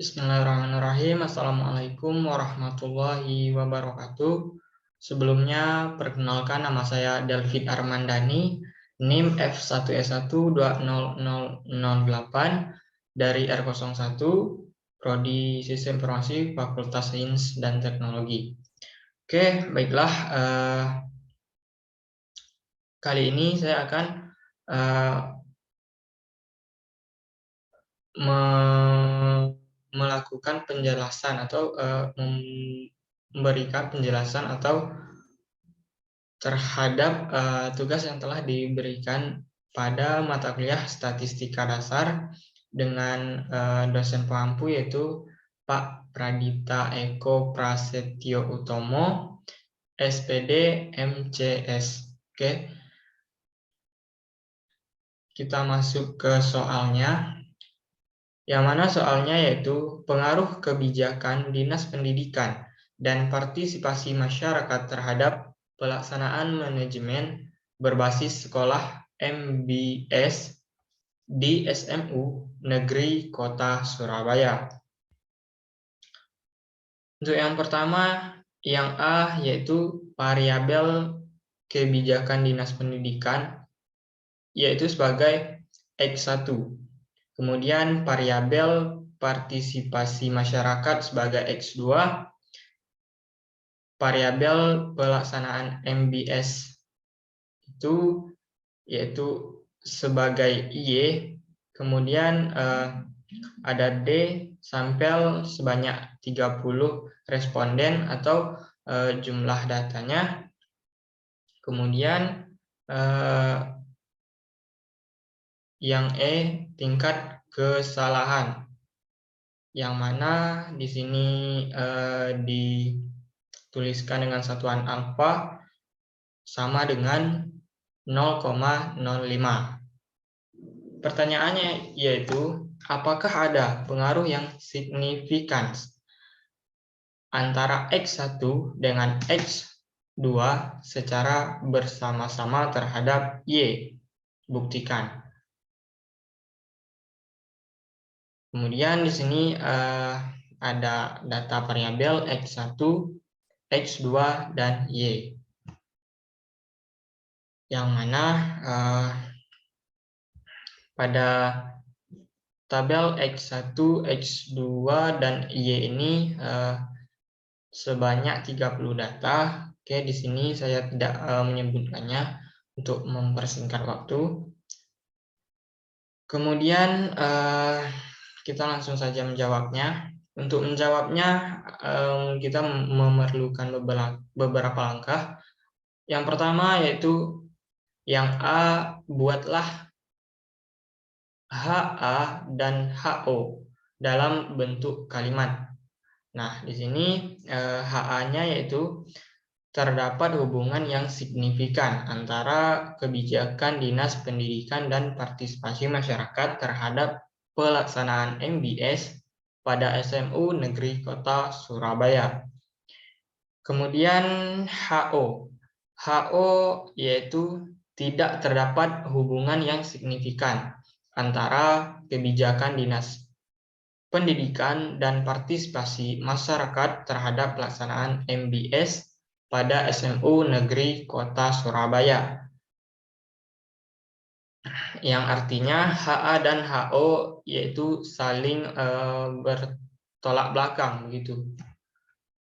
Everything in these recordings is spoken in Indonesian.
Bismillahirrahmanirrahim. Assalamualaikum warahmatullahi wabarakatuh. Sebelumnya, perkenalkan nama saya Delvid Armandani, NIM F1S1200008 dari R01, Prodi Sistem Informasi Fakultas Sains dan Teknologi. Oke, baiklah. Kali ini saya akan melakukan penjelasan atau memberikan penjelasan atau terhadap tugas yang telah diberikan pada mata kuliah Statistika Dasar dengan dosen pengampu yaitu Pak Pradipta Eko Prasetyo Utomo, SPD MCS. Oke, kita masuk ke soalnya. Yang mana soalnya yaitu pengaruh kebijakan Dinas Pendidikan dan partisipasi masyarakat terhadap pelaksanaan manajemen berbasis sekolah MBS di SMU Negeri Kota Surabaya. Untuk yang pertama, yang A yaitu variabel kebijakan Dinas Pendidikan yaitu sebagai X1. Kemudian variabel partisipasi masyarakat sebagai X2, variabel pelaksanaan MBS itu yaitu sebagai Y, kemudian ada D sampel sebanyak 30 responden atau jumlah datanya, kemudian yang E tingkat kesalahan, yang mana di sini dituliskan dengan satuan alfa sama dengan 0,05. Pertanyaannya yaitu, apakah ada pengaruh yang signifikan antara X1 dengan X2 secara bersama-sama terhadap Y? Buktikan. Kemudian di sini ada data variabel X1, X2, dan Y. Yang mana pada tabel X1, X2, dan Y ini sebanyak 30 data. Oke, di sini saya tidak menyebutkannya untuk mempersingkat waktu. Kemudian kita langsung saja menjawabnya. Untuk menjawabnya, kita memerlukan beberapa langkah. Yang pertama yaitu yang A, buatlah HA dan HO dalam bentuk kalimat. Nah, di sini HA-nya yaitu terdapat hubungan yang signifikan antara kebijakan Dinas Pendidikan dan partisipasi masyarakat terhadap pelaksanaan MBS pada SMU Negeri Kota Surabaya. Kemudian HO. HO yaitu tidak terdapat hubungan yang signifikan antara kebijakan Dinas Pendidikan dan partisipasi masyarakat terhadap pelaksanaan MBS pada SMU Negeri Kota Surabaya. Yang artinya HA dan HO yaitu saling bertolak belakang begitu.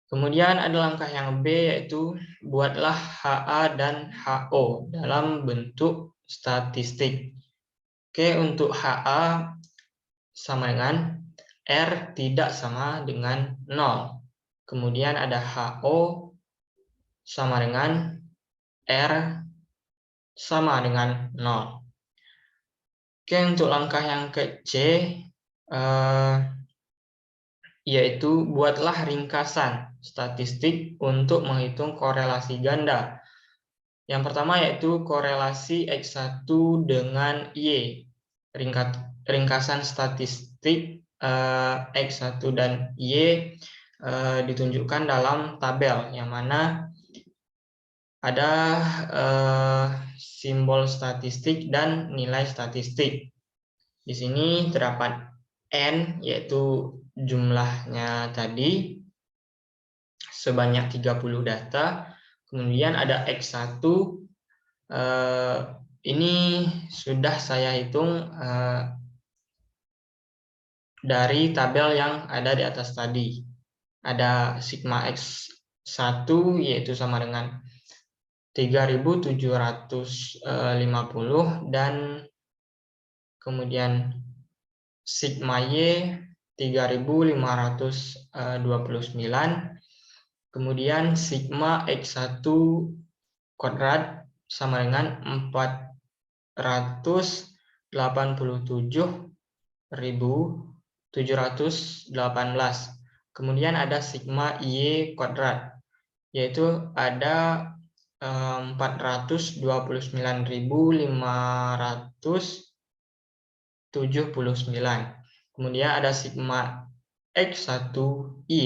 Kemudian ada langkah yang B yaitu buatlah HA dan HO dalam bentuk statistik. Oke, untuk HA sama dengan R tidak sama dengan 0. Kemudian ada HO sama dengan R sama dengan 0. Oke, untuk langkah yang ke C, yaitu buatlah ringkasan statistik untuk menghitung korelasi ganda. Yang pertama yaitu korelasi X1 dengan Y. Ringkasan statistik X1 dan Y ditunjukkan dalam tabel, yang mana ada simbol statistik dan nilai statistik. Di sini terdapat N, yaitu jumlahnya tadi sebanyak 30 data. Kemudian ada X1, ini sudah saya hitung dari tabel yang ada di atas tadi. Ada sigma X1 yaitu sama dengan 3.750 dan kemudian sigma Y 3.529, kemudian sigma X1 kuadrat sama dengan 487.718. Kemudian ada sigma Y kuadrat, yaitu ada 429.579. Kemudian ada sigma X1Y,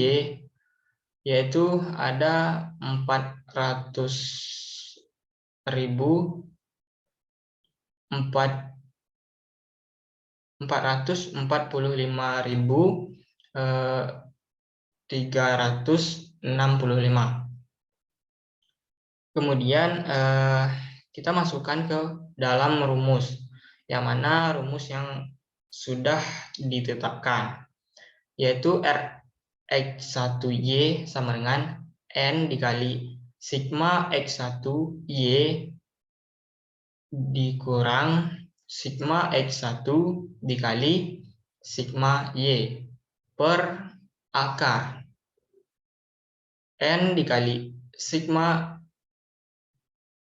yaitu ada 445.365. Kemudian kita masukkan ke dalam rumus, yang mana rumus yang sudah ditetapkan, yaitu Rx1Y sama dengan N dikali sigma X1Y dikurang sigma X1 dikali sigma Y per akar N dikali sigma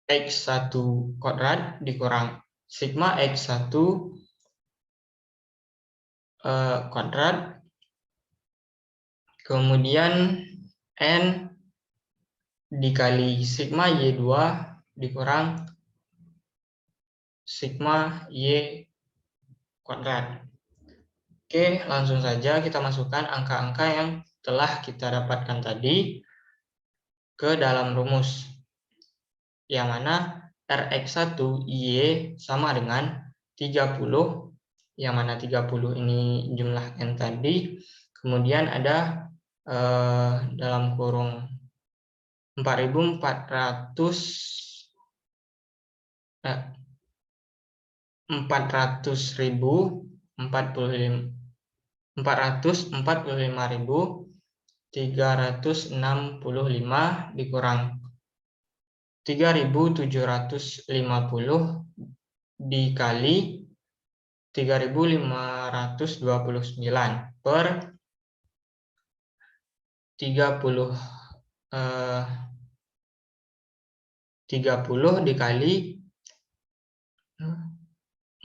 X1 kuadrat dikurang sigma X1 kuadrat, kemudian N dikali sigma Y2 dikurang sigma Y kuadrat. Oke, langsung saja kita masukkan angka-angka yang telah kita dapatkan tadi ke dalam rumus, yang mana Rx1Y sama dengan 30, yang mana 30 ini jumlah N tadi, kemudian ada dalam kurung 445.365 dikurang 3.750 dikali 3.529 per 30 dikali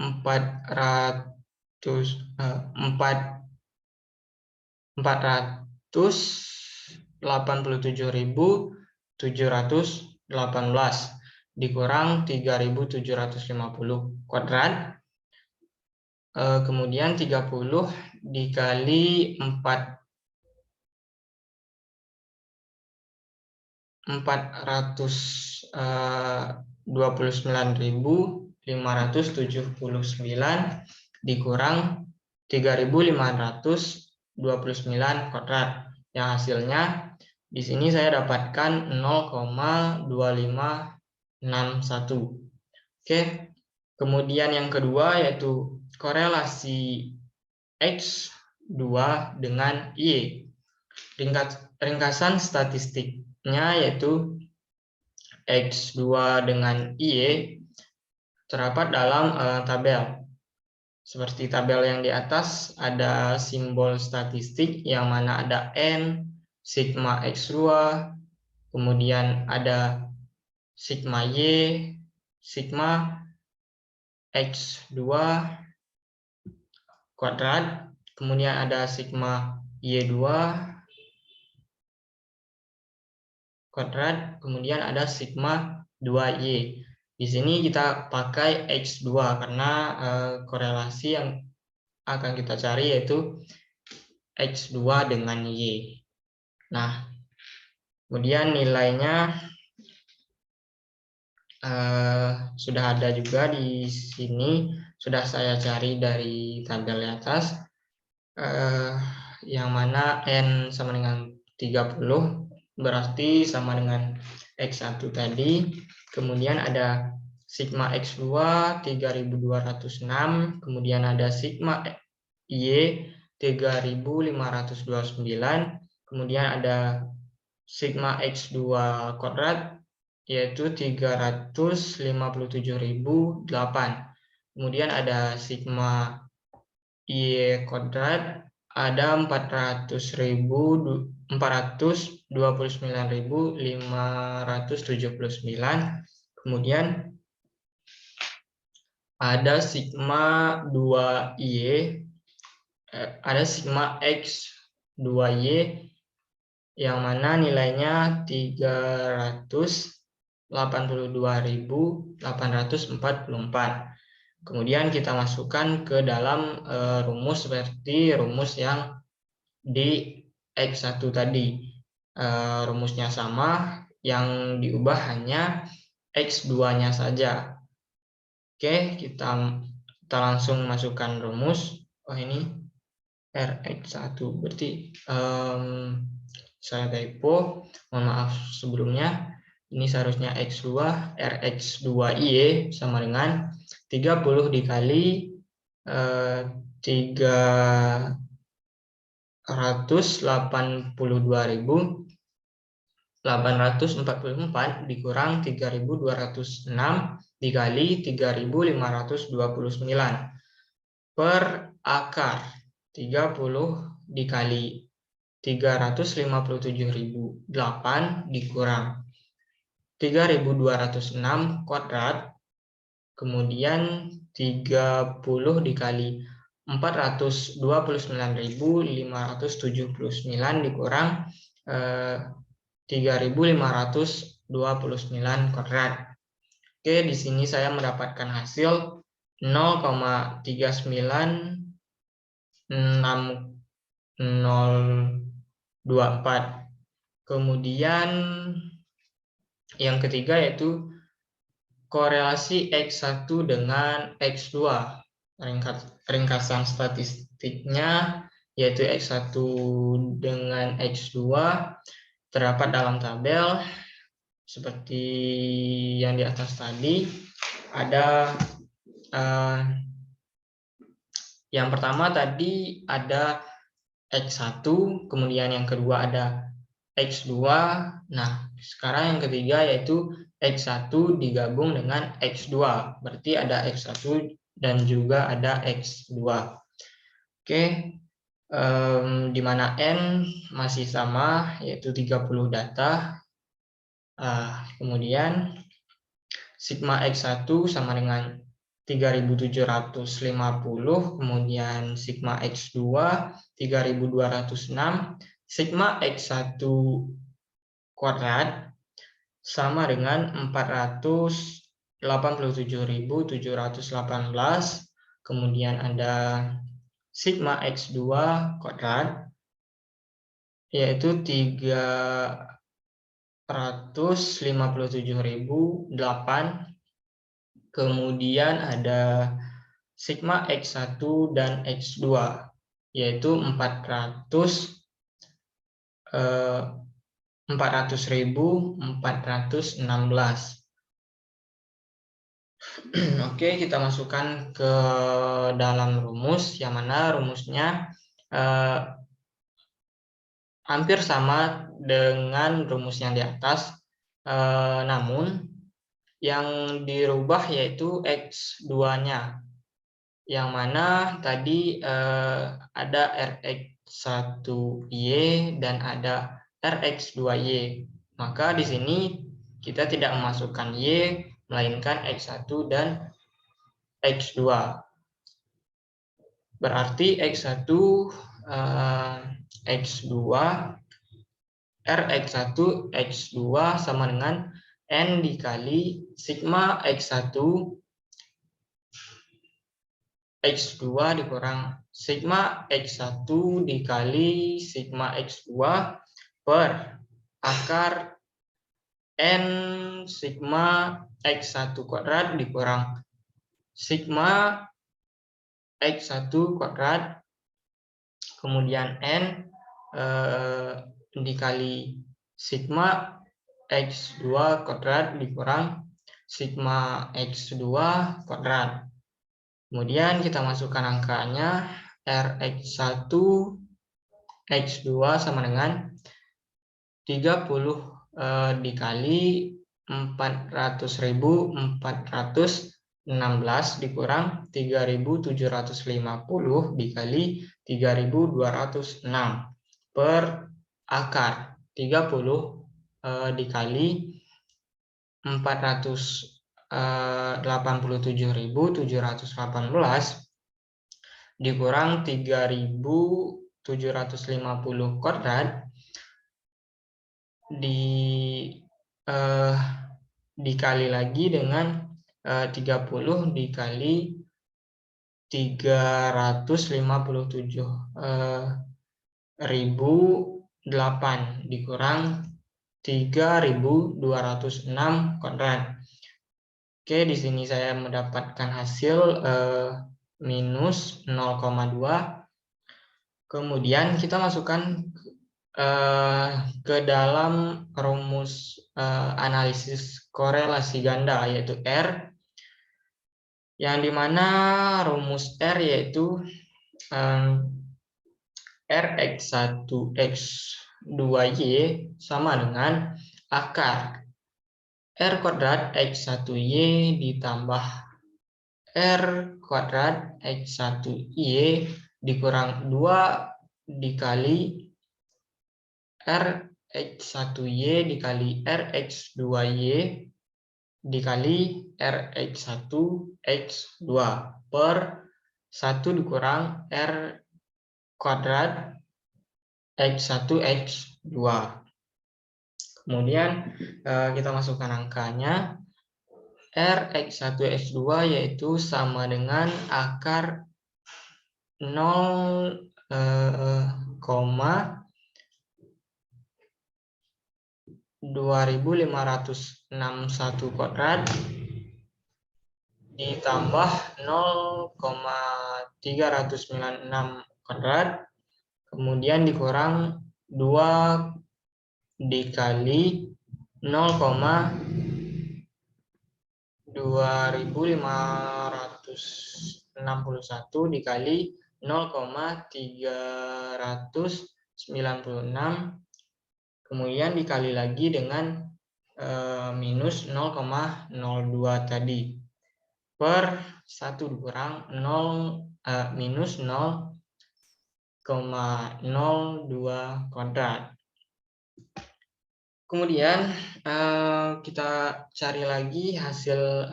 487.718 dikurang 3.750 kuadrat, kemudian 30 dikali 429.579 dikurang 3.529 kuadrat, yang hasilnya di sini saya dapatkan 0,2561. Oke, kemudian yang kedua yaitu korelasi X2 dengan Y. Ringkasan statistiknya yaitu X2 dengan Y terdapat dalam tabel. Seperti tabel yang di atas, ada simbol statistik yang mana ada N, sigma X2, kemudian ada sigma Y, sigma X2 kuadrat, kemudian ada sigma Y2 kuadrat, kemudian ada sigma 2Y. Di sini kita pakai X2 karena korelasi yang akan kita cari yaitu X2 dengan Y. Nah, kemudian nilainya sudah ada juga di sini, sudah saya cari dari tabel di atas. yang mana N sama dengan 30, berarti sama dengan X1 tadi. Kemudian ada sigma X2 3206, kemudian ada sigma Y 3529, kemudian ada sigma X2 kuadrat yaitu 357.008. Kemudian ada sigma Y kuadrat ada 429.579. Kemudian ada sigma 2Y, ada sigma X2Y yang mana nilainya 382.844. Kemudian kita masukkan ke dalam rumus seperti rumus yang di X1 tadi. Rumusnya sama, yang diubah hanya X2-nya saja. Oke, kita langsung masukkan rumus. Oh, ini Rx1, berarti saya typo, mohon maaf sebelumnya. Ini seharusnya X2, Rx2Y sama dengan 30 dikali 382.844 dikurang 3.206 dikali 3.529 per akar 30 dikali 357.008 dikurang 3.206 kuadrat, kemudian 30 dikali 429.579 dikurang 3.529 kuadrat. Oke, di sini saya mendapatkan hasil 0,39624. Kemudian yang ketiga yaitu korelasi X1 dengan X2. Ringkasan statistiknya yaitu X1 dengan X2 terdapat dalam tabel seperti yang di atas tadi. Ada yang pertama tadi ada X1, kemudian yang kedua ada X2. Nah, sekarang yang ketiga yaitu X1 digabung dengan X2. Berarti ada X1 dan juga ada X2. Oke, di mana N masih sama yaitu 30 data. Kemudian sigma X1 sama dengan 3.750, kemudian sigma X2 3.206, sigma X1 kuadrat sama dengan 487.718, kemudian ada sigma X2 kuadrat yaitu 357.008. Kemudian ada sigma X1 dan X2 yaitu 400.416. Oke, kita masukkan ke dalam rumus, yang mana rumusnya hampir sama dengan rumus yang di atas, namun yang dirubah yaitu X2-nya, yang mana tadi ada Rx1Y dan ada Rx2Y. Maka di sini kita tidak memasukkan Y, melainkan X1 dan X2. Berarti X1, X2, Rx1, X2 sama dengan N dikali sigma X1 X2 dikurang sigma X1 dikali sigma X2 per akar N sigma X1 kuadrat dikurang sigma X1 kuadrat, kemudian N dikali sigma X2 kuadrat dikurang sigma X2 kuadrat. Kemudian kita masukkan angkanya, Rx1 X2 sama dengan 30 dikali 400.416 dikurang 3.750 dikali 3.206 per akar 30 dikali 487.718 dikurang 3.750 kuadrat dikali lagi dengan 30 dikali 357.008 dikurang 3.206 kuadrat. Oke, di sini saya mendapatkan hasil minus 0,2. Kemudian kita masukkan ke dalam rumus analisis korelasi ganda, yaitu R, yang dimana rumus R yaitu Rx1x2y sama dengan akar R kuadrat X1Y ditambah R kuadrat X1Y dikurang 2 dikali Rx1Y dikali Rx2Y dikali Rx1x2 per 1 dikurang R kuadrat X1x2. Kemudian kita masukkan angkanya, Rx1x2 yaitu sama dengan akar 0,2561 kuadrat ditambah 0,396 kuadrat, kemudian dikurang 2 dikali 0,2561 dikali 0,396, kemudian dikali lagi dengan minus 0,02 tadi per 1 dikurang minus 0,02 kuadrat. Kemudian kita cari lagi hasil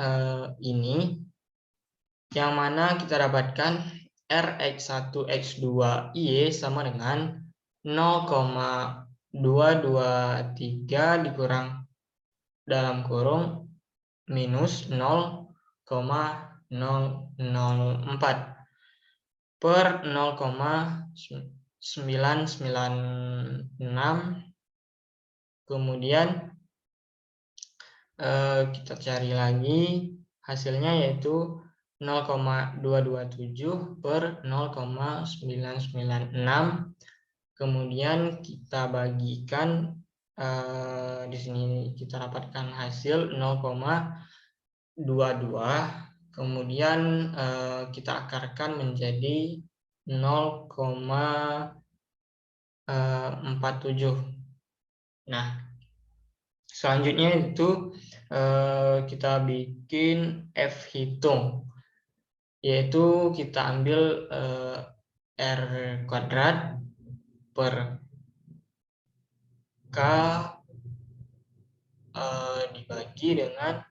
ini, yang mana kita dapatkan Rx1x2y sama dengan 0,223 dikurang dalam kurung minus 0,004 per 0,996. Kemudian kita cari lagi hasilnya, yaitu 0,227 per 0,996. Kemudian kita bagikan, di sini kita dapatkan hasil 0,22. Kemudian kita akarkan menjadi 0,47. Nah, selanjutnya itu kita bikin F hitung, yaitu kita ambil R kuadrat per K dibagi dengan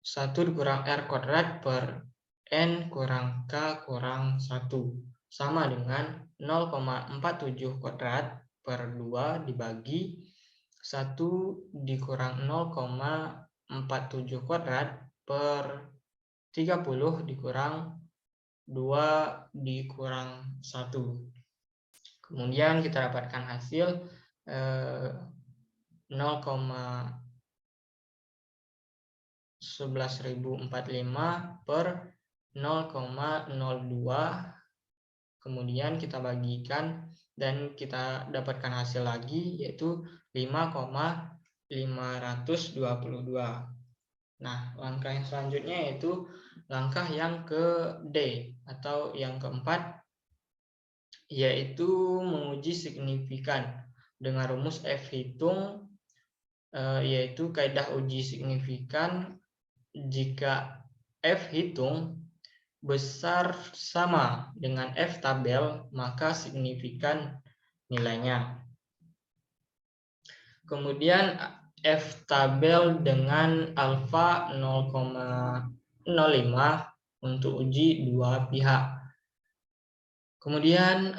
1 dikurang R kuadrat per N kurang K kurang 1 sama dengan 0,47 kuadrat per 2 dibagi 1 dikurang 0,47 kuadrat per 30 dikurang 2 dikurang 1. Kemudian kita dapatkan hasil 0,11.045 per 0,02 kemudian kita bagikan dan kita dapatkan hasil lagi, yaitu 5,522. Nah, langkah yang selanjutnya yaitu langkah yang ke D atau yang keempat, yaitu menguji signifikan dengan rumus F hitung, yaitu kaidah uji signifikan. Jika F hitung besar sama dengan F tabel, maka signifikan nilainya. Kemudian F tabel dengan alfa 0,05 untuk uji dua pihak. Kemudian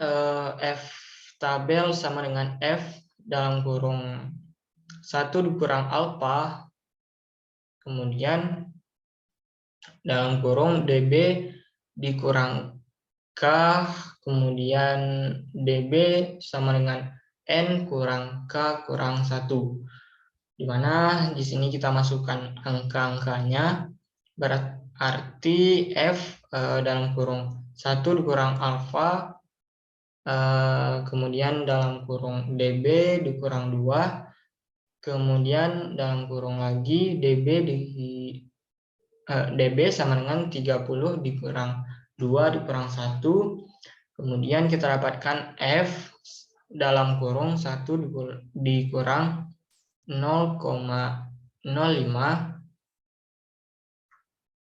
F tabel sama dengan F dalam kurung 1 dikurang alfa, kemudian dalam kurung DB dikurang K, kemudian DB sama dengan N kurang K kurang 1. Di mana di sini kita masukkan angka-angkanya, berarti F dalam kurung 1 dikurang alfa, kemudian dalam kurung DB dikurang 2, kemudian dalam kurung lagi DB sama dengan 30 dikurang 2 dikurang 1, kemudian kita dapatkan F dalam kurung 1 dikurang 0,05,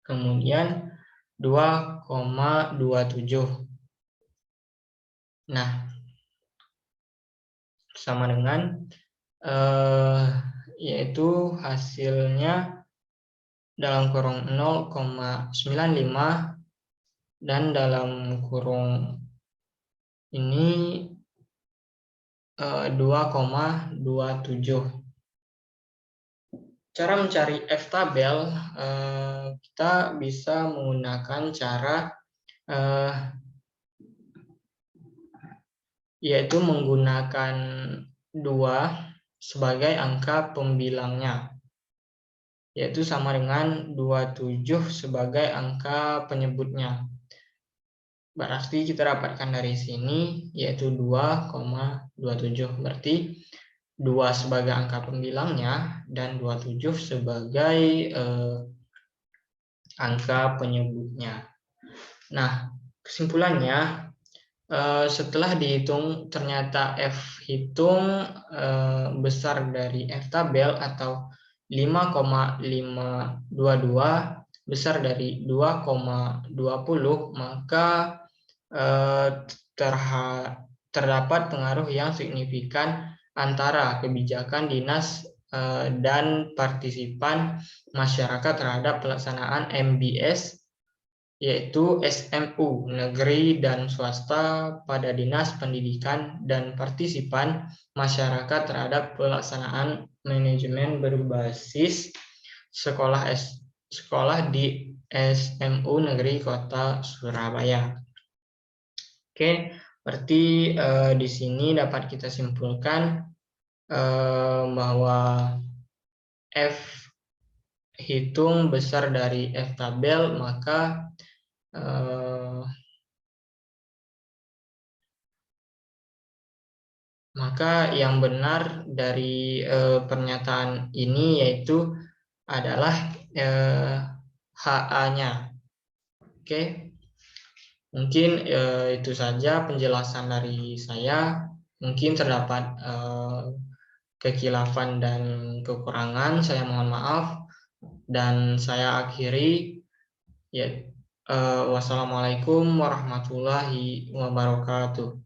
kemudian 2,27. Nah, sama dengan yaitu hasilnya dalam kurung 0,95 dan dalam kurung ini 2,27. Cara mencari F tabel, kita bisa menggunakan cara yaitu menggunakan 2 sebagai angka pembilangnya, yaitu sama dengan 27 sebagai angka penyebutnya. Berarti kita dapatkan dari sini yaitu 2,27. Berarti 2 sebagai angka pembilangnya dan 27 sebagai angka penyebutnya. Nah, kesimpulannya, setelah dihitung ternyata F hitung besar dari F tabel atau 5,522 besar dari 2,20, maka terdapat pengaruh yang signifikan antara kebijakan dinas dan partisipan masyarakat terhadap pelaksanaan MBS, yaitu SMU negeri dan swasta pada dinas pendidikan dan partisipan masyarakat terhadap pelaksanaan manajemen berbasis sekolah di SMU negeri Kota Surabaya. Oke, berarti di sini dapat kita simpulkan bahwa F hitung besar dari F tabel, maka yang benar dari pernyataan ini yaitu adalah HA-nya. Oke, mungkin itu saja penjelasan dari saya. Mungkin terdapat kekhilafan dan kekurangan, saya mohon maaf. Dan saya akhiri, ya, wassalamualaikum warahmatullahi wabarakatuh.